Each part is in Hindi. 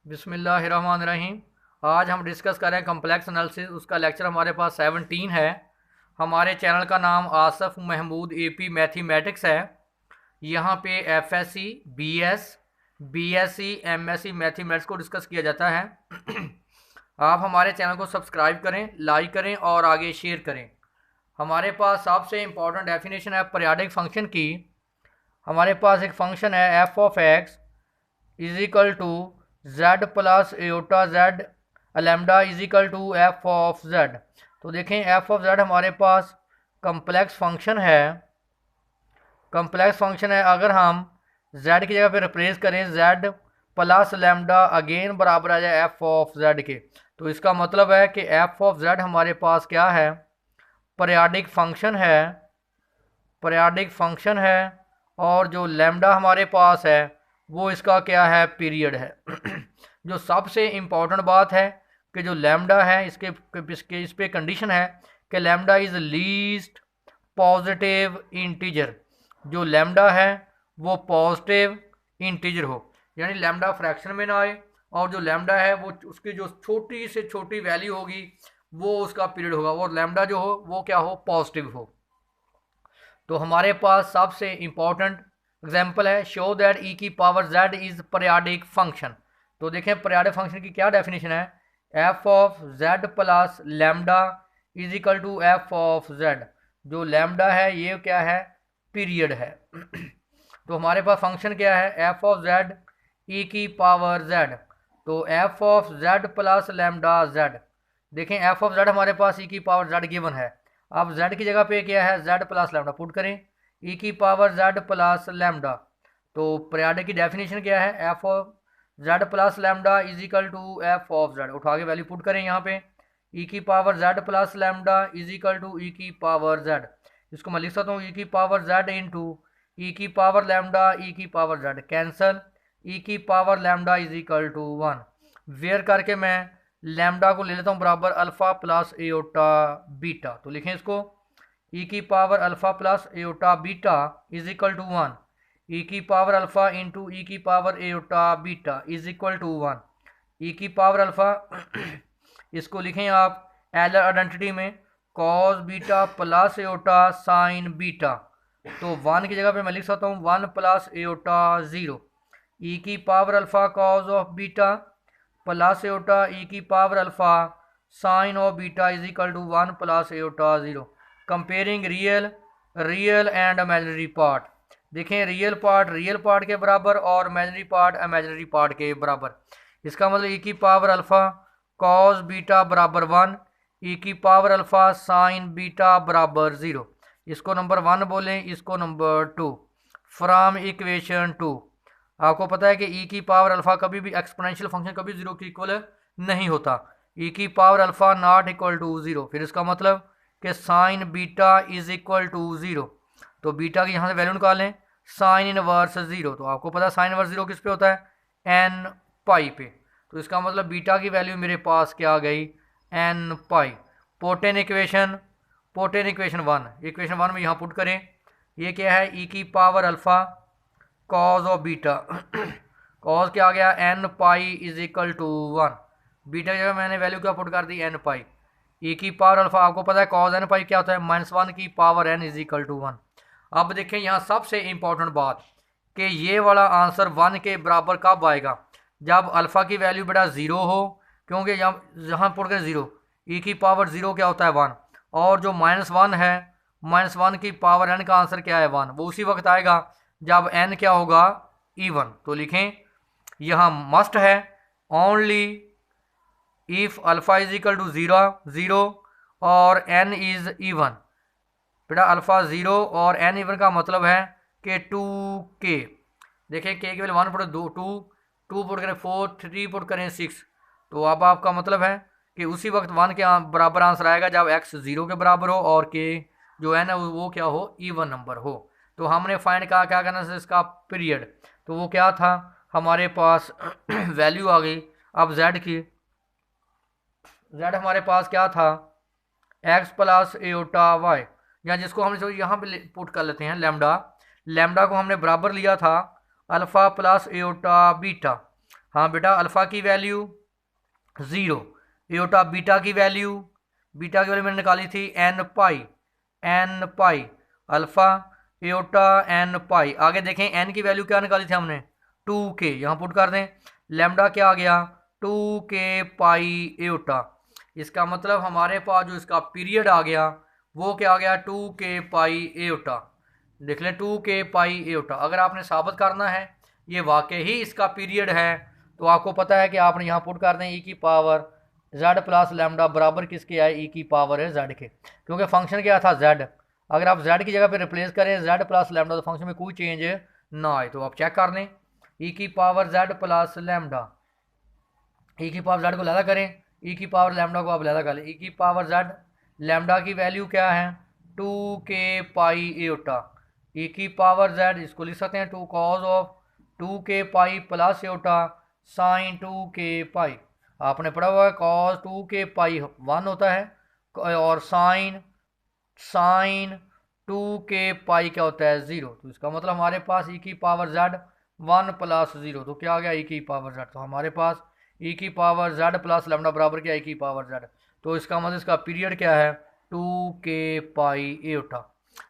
बिस्मिल्लाहिर्रहमानिर्रहीम। आज हम डिस्कस कर रहे हैं कम्प्लेक्स एनालिसिस। उसका लेक्चर हमारे पास 17 है। हमारे चैनल का नाम आसफ महमूद एपी मैथमेटिक्स है। यहाँ पे FSc, BS, BSc, MSc mathematics को डिस्कस किया जाता है। आप हमारे चैनल को सब्सक्राइब करें, लाइक करें और आगे शेयर करें। हमारे पास सबसे इम्पॉर्टेंट डेफिनेशन है पीरियोडिक फंक्शन की। हमारे पास एक फंक्शन है F of X is equal to Z plus iota Z lambda is equal to F of Z. तो देखें एफ ऑफ जेड हमारे पास कम्प्लेक्स फंक्शन है। कम्प्लेक्स फंक्शन है, अगर हम जेड की जगह पे रिप्लेस करें जेड प्लस लैम्डा अगेन बराबर आ जाए एफ ऑफ जेड के, तो इसका मतलब है कि एफ ऑफ जेड हमारे पास क्या है, पीरियोडिक फंक्शन है। पीरियोडिक फंक्शन है और जो लैम्डा हमारे पास है वो इसका क्या है, पीरियड है। जो सबसे इम्पॉर्टेंट बात है कि जो लैम्डा है इस पे कंडीशन है कि lambda is least positive integer. जो लैम्डा है वो पॉजिटिव इंटीजर हो, यानी लैम्डा फ्रैक्शन में ना आए, और जो लैम्डा है वो उसकी जो छोटी से छोटी वैल्यू होगी वो उसका पीरियड होगा, और लैम्डा जो हो वो क्या हो, पॉजिटिव हो। तो हमारे पास सबसे इम्पॉर्टेंट एग्जाम्पल है शो दैट ई की power Z is periodic function. तो देखें पीरियोडिक फंक्शन की क्या डेफिनेशन है, F of Z plus lambda is equal to F of Z. जो लैम्डा है ये क्या है, पीरियड है। तो हमारे पास फंक्शन क्या है, एफ ऑफ जेड ई की पावर जेड। तो F of Z plus lambda Z. देखें एफ ऑफ जेड हमारे पास ई की पावर जेड गिवन है। अब जेड की जगह पे क्या है, जेड प्लस लैम्डा पुट करें, ई की पावर जेड प्लस लैम्डा। तो पीरियोडिक की डेफिनेशन क्या है, F of Z plus lambda is equal to F of z. उठा के वैल्यू पुट करें यहाँ पे, ई की power z plus lambda is equal to e की पावर जेड। इसको मैं लिख सकता हूँ ई की पावर जेड इंटू ई की पावर लैम्डा ई की पावर जेड, कैंसल, ई की power lambda is equal to 1। Where करके मैं लैम्डा को ले लेता हूँ बराबर अल्फ़ा प्लस एयोटा बीटा। तो लिखें इसको, ई की power alpha plus iota beta is equal to 1। E की पावर अल्फ़ा इंटू ई की power iota beta is equal to 1। E की पावर अल्फ़ा इसको लिखें आप एलर आइडेंटिटी में cos beta plus iota sine beta. तो 1 की जगह पे मैं लिख सकता हूँ 1 प्लस एयोटा 0। ई की power alpha cos of beta plus iota e की power alpha sine of beta is equal to 1 plus iota 0। Comparing real and imaginary part. देखें रियल पार्ट के बराबर और इमेजिनरी पार्ट के बराबर। इसका मतलब ई की पावर अल्फ़ा कॉस बीटा बराबर 1, ई की पावर अल्फ़ा साइन बीटा बराबर 0। इसको नंबर 1 बोलें, इसको नंबर 2। फ्रॉम इक्वेशन 2 आपको पता है कि ई की पावर अल्फ़ा कभी भी एक्सपोनेंशियल फंक्शन कभी 0 के इक्वल नहीं होता। ई की power alpha not equal to 0, फिर इसका मतलब कि sine beta is equal to 0। तो बीटा की यहाँ से वैल्यू निकालें, साइन इनवर्स 0। तो आपको पता है साइन इनवर्स 0 किस पे होता है, एन पाई पे। तो इसका मतलब बीटा की वैल्यू मेरे पास क्या आ गई, एन पाई। पोर्टेन इक्वेशन 1, इक्वेशन 1 में यहाँ पुट करें, ये क्या है, ई की power alpha cos of beta cos क्या आ गया, N pi is equal to 1। Beta की जगह मैंने वैल्यू क्या पुट कर दी, एन पाई। ई की पावर अल्फा आपको पता है कॉज एन पाई क्या होता है, -1 की power N is equal to 1। अब देखें यहाँ सबसे इंपॉर्टेंट बात कि ये वाला आंसर 1 के बराबर कब आएगा, जब अल्फ़ा की वैल्यू बेटा 0 हो, क्योंकि यहाँ पुट कर 0, ई की पावर 0 क्या होता है 1, और जो -1 है, -1 की पावर एन का आंसर क्या है 1, वो उसी वक्त आएगा जब एन क्या होगा, इवन। तो लिखें यहाँ मस्ट है only if alpha is equal to 0 और एन इज इवन। बेटा अल्फा 0 और एन इवन का मतलब है कि 2k। देखें के की वैल्यू 1 पुट 2 पुट करें 4, 3 पुट करें 6। तो अब आपका मतलब है कि उसी वक्त 1 के बराबर आंसर आएगा जब x 0 के बराबर हो और k जो एन है वो क्या हो, इवन नंबर हो। तो हमने फाइंड कहा क्या करना है, इसका पीरियड। तो वो क्या था, हमारे पास वैल्यू आ गई। अब z की, z हमारे पास क्या था, x प्लस एयोटा y, या जिसको हमने यहाँ पे पुट कर लेते हैं लैम्डा। लैम्डा को हमने बराबर लिया था अल्फ़ा प्लस एयोटा बीटा। हाँ बेटा, अल्फ़ा की वैल्यू 0, एयोटा बीटा की वैल्यू मैंने निकाली थी एन पाई अल्फ़ा एयोटा एन पाई। आगे देखें एन की वैल्यू क्या निकाली थी हमने 2k, यहाँ पुट कर दें। लैम्डा क्या आ गया 2k पाई एयोटा। इसका मतलब हमारे पास जो इसका पीरियड आ गया वो क्या आ गया 2k पाई एयोटा। देख लें 2k पाई एयोटा। अगर आपने साबित करना है ये वाकई ही इसका पीरियड है तो आपको पता है कि आपने यहाँ पुट कर दें ई की पावर z प्लस लैम्डा बराबर किसके आए ई की पावर है z के, क्योंकि फंक्शन क्या था z। अगर आप z की जगह पे रिप्लेस करें z प्लस लैम्डा तो फंक्शन में कोई चेंज ना आए। तो आप चेक कर लें ई की पावर z प्लस लैम्डा, ई की पावर z को लैदा करें, ई की पावर लैम्डा को आप लैदा कर लें। ई की पावर z लैम्डा की वैल्यू क्या है 2k पाई एयोटा। ई की पावर z इसको लिख सकते हैं 2 cos of 2k pi plus iota sine 2k pi. आपने पढ़ा हुआ है कॉस 2k पाई 1 होता है और साइन 2k पाई क्या होता है 0। तो इसका मतलब हमारे पास ई की पावर z 1 प्लस 0, तो क्या आ गया ई की पावर z। तो हमारे पास ई की पावर z प्लस लैम्डा बराबर क्या ई की पावर z। तो इसका मतलब इसका पीरियड क्या है 2k पाई एयोटा।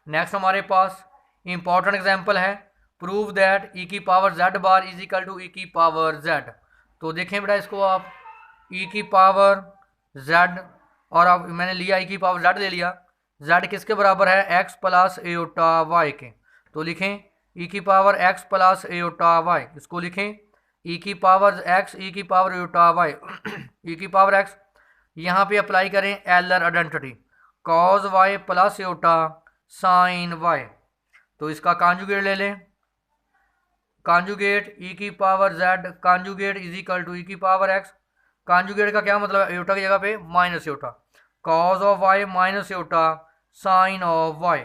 नेक्स्ट हमारे पास इंपॉर्टेंट एग्जांपल है प्रूव दैट ई की power z bar is equal to e की पावर z। तो देखें बेटा इसको आप ई की पावर z और अब मैंने लिया ई की पावर z ले लिया, z किसके बराबर है x प्लस एयोटा y के। तो लिखें ई की power x plus aorta y, इसको लिखें ई की पावर x ई की पावर एयोटा y ई की पावर x। यहाँ पे अप्लाई करें Euler identity cos y plus iota sine y। तो इसका कॉन्जुगेट ले लें, कॉन्जुगेट ई की power z conjugate is equal to e की पावर x। कॉन्जुगेट का क्या मतलब है एयोटा की जगह पे minus iota, cos of y minus iota sine of y।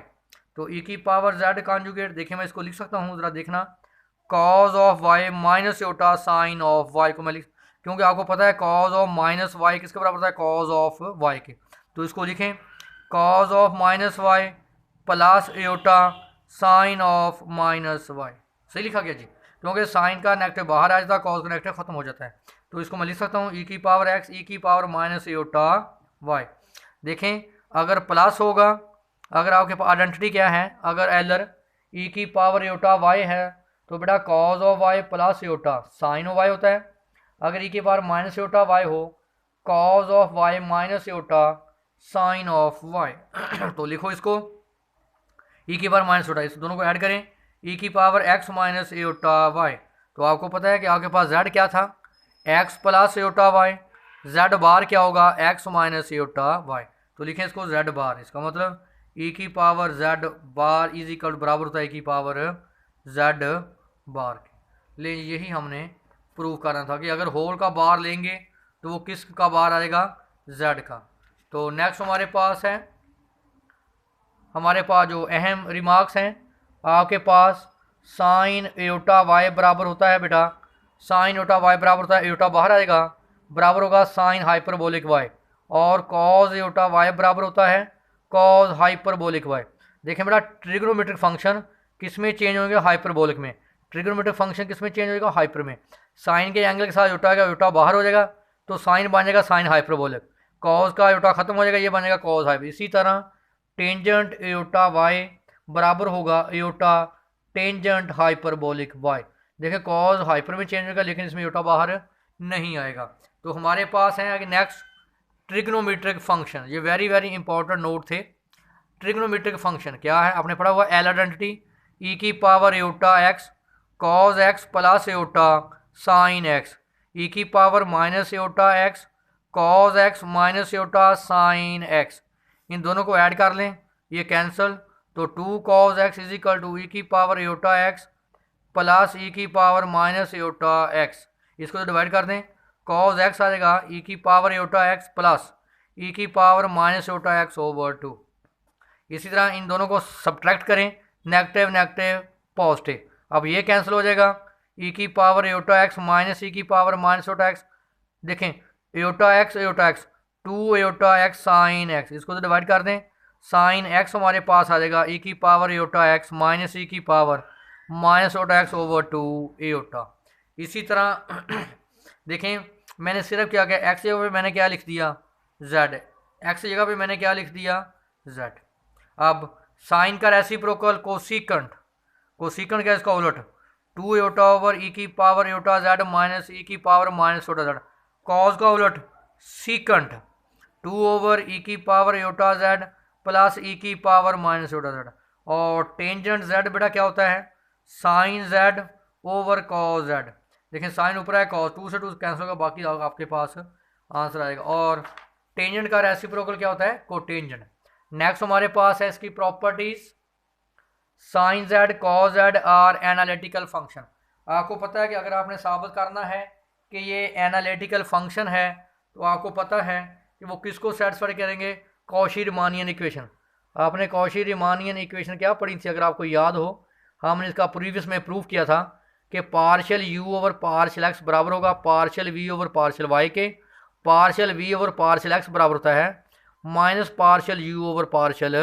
तो ई की पावर z कॉन्जुगेट, देखिए मैं इसको लिख सकता हूँ ज़रा देखना, cos of y minus iota sine of y को मैं लिख, क्योंकि आपको पता है कॉज ऑफ माइनस वाई किसके बराबर होता है कॉज ऑफ y के। तो इसको लिखें cos of minus Y plus iota sine of minus Y. सही लिखा गया जी, क्योंकि साइन का नेगेटिव बाहर आ जाता है, कॉज का नेगेटिव खत्म हो जाता है। तो इसको मैं लिख सकता हूँ ई की पावर x ई की पावर माइनस एयोटा y। देखें अगर प्लस होगा, अगर आपके पास आइडेंटिटी क्या है, अगर एलर ई की पावर एयोटा y है तो बेटा cos of y plus iota sine of y होता है। अगर ई की पावर माइनस एयोटा y हो cos of y minus iota sine of y। तो लिखो इसको ई की पावर माइनस एयोटा, इस दोनों को ऐड करें ई की power x minus iota y। तो आपको पता है कि आपके पास z क्या था x plus aorta y, z बार क्या होगा x माइनस एयोटा y। तो लिखें इसको z बार, इसका मतलब ई की power z bar is equal बराबर होता है ई की पावर z बार के। ले यही हमने प्रूव करना था कि अगर होल का बार लेंगे तो वो किस का बार आएगा z का। तो नेक्स्ट हमारे पास है, हमारे पास जो अहम रिमार्क्स हैं, आपके पास साइन एयोटा y बराबर होता है बेटा, साइन एयोटा y बराबर होता है, एयोटा बाहर आएगा बराबर होगा साइन हाइपरबोलिक y, और कॉज एयोटा y बराबर होता है कॉज हाइपरबोलिक y। देखें बेटा ट्रिग्नोमेट्रिक फंक्शन किस में चेंज होंगे हाइपरबोलिक में, ट्रिग्नोमेट्रिक फंक्शन किस में चेंज होगा हाइपर में। साइन के एंगल के साथ एयोटा का एयोटा बाहर हो जाएगा तो साइन बन जाएगा साइन हाइपरबोलिक, कॉज का एयोटा खत्म हो जाएगा ये बनेगा कॉज हाइपर। इसी तरह टेंजेंट एयोटा y बराबर होगा एयोटा टेंजेंट हाइपरबोलिक y। देखें कॉज हाइपर में चेंज होगा लेकिन इसमें एयोटा बाहर नहीं आएगा। तो हमारे पास है आगे नेक्स्ट ट्रिग्नोमेट्रिक फंक्शन, ये वेरी वेरी इंपॉर्टेंट नोट थे। ट्रिग्नोमेट्रिक फंक्शन क्या है आपने पढ़ा हुआ एल आइडेंटिटी ई की power iota x cos x plus iota sine x, e की power minus iota x cos x minus iota sine x। इन दोनों को ऐड कर लें ये कैंसिल, तो 2 cos x is equal to e की पावर एयोटा x प्लस ई की पावर माइनस एयोटा x। इसको तो डिवाइड कर दें कॉज x आ जाएगा ई की पावर एयोटा x प्लस ई की power minus iota x over 2। इसी तरह इन दोनों को सब्ट्रैक्ट करें, नेगेटिव नेगेटिव पॉजिटिव, अब ये कैंसिल हो जाएगा ई की power iota x minus E की पावर माइनस एयोटा x। देखें iota x 2 iota x sine x, इसको तो डिवाइड कर दें साइन x हमारे पास आ जाएगा ई की power iota x minus E की power minus iota x over 2 aorta. इसी तरह देखें मैंने सिर्फ क्या किया, एक्स जगह पे मैंने क्या लिख दिया, जेड, एक्स जगह पे मैंने क्या लिख दिया, जेड। अब साइन का रेसिप्रोकल कोसिकेंट, कोसिकेंट क्या इसका उलट, 2 एटा ओवर ई की पावर एटा जेड माइनस ई की power minus eta Z. Cos का उलट सीकेंट, 2 ओवर ई की पावर एटा जेड प्लस ई की पावर माइनस एटा जेड। और टेंजेंट जेड बेटा क्या होता है, sine Z over cos Z. देखें साइन ऊपर है, कॉस 2 से 2 कैंसिल होगा, बाकी आपके पास आंसर आएगा। और टेंजेंट का रेसिप्रोकल क्या होता है, कोटेंजेंट। नेक्स्ट हमारे पास है इसकी properties, sine Z cos Z are analytical function. आपको पता है कि अगर आपने साबित करना है कि ये एनालिटिकल फंक्शन है तो आपको पता है कि वो किसको सेटिस्फाई करेंगे, कॉशी-रीमानियन इक्वेशन। आपने कॉशी-रीमानियन इक्वेशन क्या पढ़ी थी, अगर आपको याद हो, हमने इसका प्रीवियस में प्रूफ किया था कि partial u over partial x बराबर होगा partial we over partial y के, partial we over partial x बराबर होता है minus partial u over partial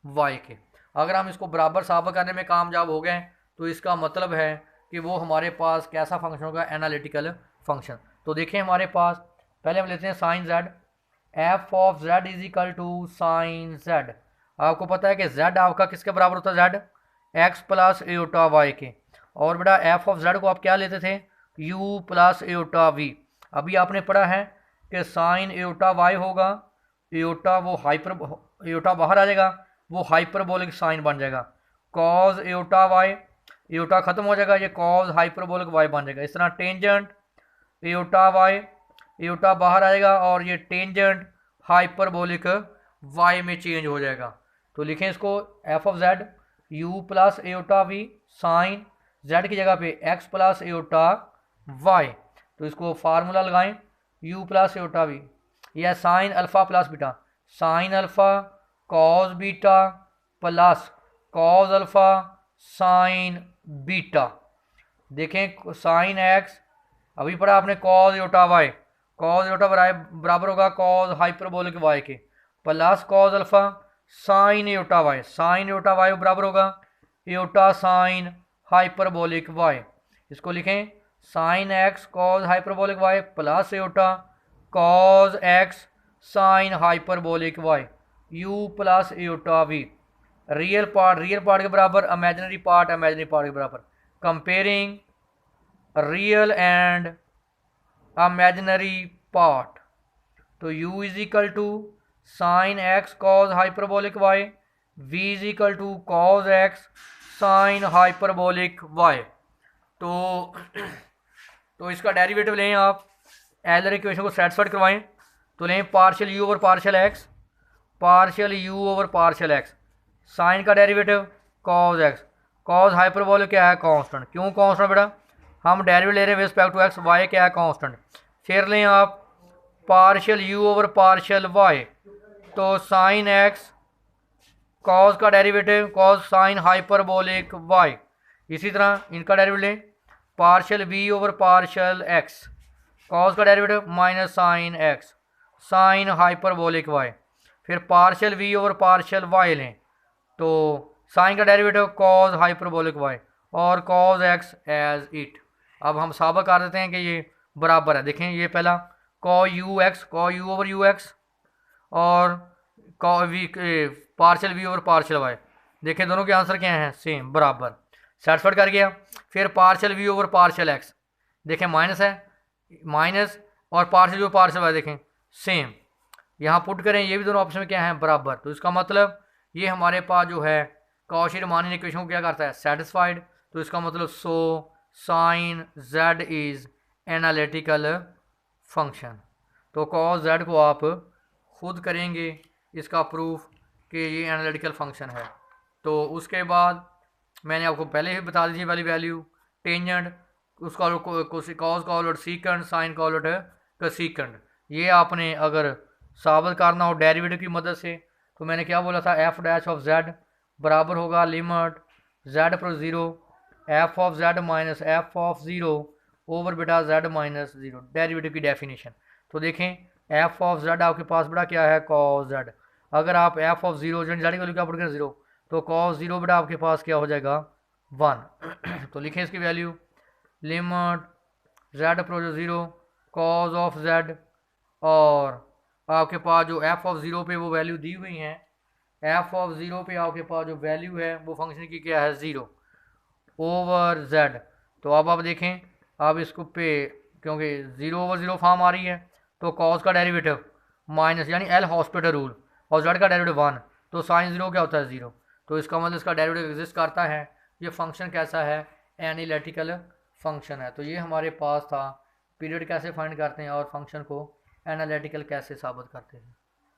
y के। अगर हम इसको बराबर साबित करने में कामयाब हो गए तो इसका मतलब है कि वो हमारे पास कैसा फंक्शन होगा, एनालिटिकल फंक्शन। तो देखें हमारे पास पहले हम लेते हैं sine Z, F of Z is equal to sine Z. आपको पता है कि जेड आपका किसके बराबर होता है, Z x plus iota y के। और बेटा एफ ऑफ जेड को आप क्या लेते थे, यू प्लस एटा वी। अभी आपने पढ़ा है कि साइन एटा वाई होगा, एटा वो हाइपर, एटा बाहर आ जाएगा, वो हाइपरबोलिक साइन बन जाएगा, कॉज एटा वाई, एटा खत्म हो जाएगा, ये कॉज हाइपरबोलिक वाई बन जाएगा। इस तरह टेंजेंट एटा वाई, एटा बाहर आएगा और ये टेंजेंट हाइपरबोलिक वाई में चेंज हो जाएगा। तो लिखें इसको F of Z you plus eta we sign Z की जगह पे एक्स प्लस एटा वाई। तो इसको फार्मूला लगाएं, यू प्लस एटा वी, यह sine alpha plus beta, sine alpha cos beta plus cos alpha sign beta. देखें साइन एक्स अभी पढ़ा आपने cos iota y, cos eta बराबर होगा कॉस हाइपरबोलिक वाई के plus cos alpha sine eta y, sine eta y बराबर होगा एटा साइन हाइपरबोलिक वाई। इसको लिखें sine x cos hyperbolic y plus eta cos x sine hyperbolic y, u plus eta v. Real part के बराबर, इमेजिनरी पार्ट के बराबर। Comparing real and imaginary part, तो u is equal to sine x cos hyperbolic y, v is equal to cos x sine hyperbolic Y. तो इसका डेरिवेटिव लें आप, एलर इक्वेशन को सेटिस्फाइड करवाएं तो लें partial u over partial x, partial u over partial x, sine का derivative cos x, cos hyperbolic क्या है, कांस्टेंट। क्यों कांस्टेंट बेटा, हम डेरिवेटिव ले रहे हैं रिस्पेक्ट टू एक्स, वाई क्या है, कांस्टेंट। फिर लें आप partial u over partial y, तो साइन एक्स कॉस का derivative cos sine hyperbolic y. इसी तरह इनका डेरिवेटिव लें partial v over partial x, cos का derivative minus sine x sine hyperbolic y. फिर partial v over partial y लें तो साइन का डेरिवेटिव कॉस हाइपरबोलिक वाई और कॉस एक्स एज इट। अब हम साबित कर देते हैं कि ये बराबर है। देखें ये पहला कॉ यू एक्स, कॉ यू ओवर यू एक्स और कॉ V partial we over partial Y. देखें दोनों के आंसर क्या हैं, सेम बराबर, सेटिस्फाइड कर गया। फिर partial we over partial X, देखें माइनस है, माइनस और partial we over partial Y देखें सेम, यहाँ पुट करें ये भी दोनों ऑप्शन में क्या हैं, बराबर। तो इसका मतलब ये हमारे पास जो है कॉशी-रीमान इक्वेशन को क्या करता है, सेटिस्फाइड। तो इसका मतलब so sine Z is analytical function. तो कॉस जेड को आप खुद करेंगे इसका प्रूफ कि ये एनालिटिकल फंक्शन है। तो उसके बाद मैंने आपको पहले ही बता दी वाली वैल्यू, टेंजेंट उसका कॉस का उलट सीकेंट, साइन का उलट कोसेकेंट। ये आपने अगर साबित करना हो डेरिवेटिव की मदद से तो मैंने क्या बोला था, एफ डैश ऑफ जेड बराबर होगा लिमिट जेड पर zero F of Z minus F of zero over बेटा जेड माइनस ज़ीरो, डेरिवेटिव की डेफिनेशन। तो देखें एफ ऑफ जेड आपके पास बेटा क्या है, कॉस जेड। अगर आप एफ ऑफ ज़ीरो जेड की वैल्यू क्या पुट करें, ज़ीरो, तो कॉस ज़ीरो बेटा आपके पास क्या हो जाएगा, 1। तो लिखें इसकी value limit Z pro zero cause of Z, और आपके पास जो एफ ऑफ ज़ीरो पे वो वैल्यू दी हुई हैं, एफ ऑफ ज़ीरो पे आपके पास जो वैल्यू है वो फंक्शन की क्या है, ज़ीरो ओवर जेड। तो अब आप देखें, अब इसको पे क्योंकि ज़ीरो ओवर ज़ीरो फॉर्म आ रही है, तो कॉज का डेरिवेटिव माइनस यानी एल हॉस्पिटल रूल, और जेड का डेरिवेटिव वन, तो साइन ज़ीरो क्या होता है, ज़ीरो। तो इसका मतलब इसका डेरिवेटिव एग्जिस्ट करता है। ये फंक्शन कैसा है, एनालिटिकल फंक्शन है। तो ये हमारे पास था पीरियड कैसे फाइंड करते हैं और फंक्शन को एनालिटिकल कैसे साबित करते हैं।